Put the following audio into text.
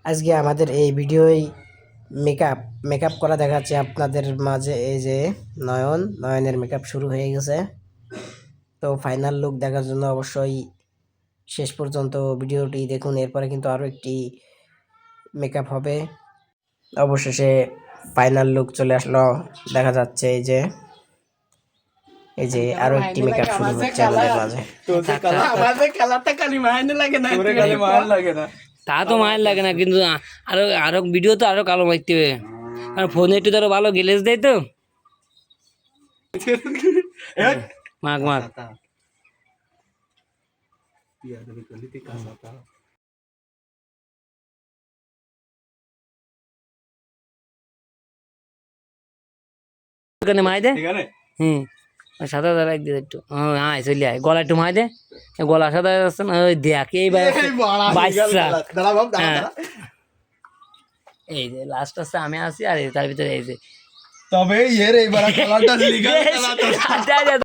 আজকে আমাদের এই ভিডিওয় মেকআপ মেকআপ করা দেখাচ্ছে আপনাদের মাঝে। এই যে নয়নের মেকআপ শুরু হয়ে গেছে। তো ফাইনাল লুক দেখার জন্য অবশ্যই শেষ পর্যন্ত ভিডিওটি দেখুন। এরপরে কিন্তু আরও একটি মেকআপ হবে। অবশেষে ফাইনাল লুক চলে আসলো, দেখা যাচ্ছে এই যে আরো একটি মেকআপ শুরু হচ্ছে আমাদের মাঝে। তা তো মায়ের লাগে না, কিন্তু আরো আরো ভিডিও তো আরো কালো মারতে হবে, কারণ ফোনে একটু ধরো ভালো গ্লেজ দেয় তো। মাগ মাগ মাই দে। সাদা দাঁড়াই দিয়ে একটু হ্যাঁ চলে আয়, গলা একটু মাই দে, গলা সাদা যাচ্ছে না। ওই দেখ এইবার এই যে লাস্ট আছে আমি আছি, আর তার ভিতরে এই যে তবে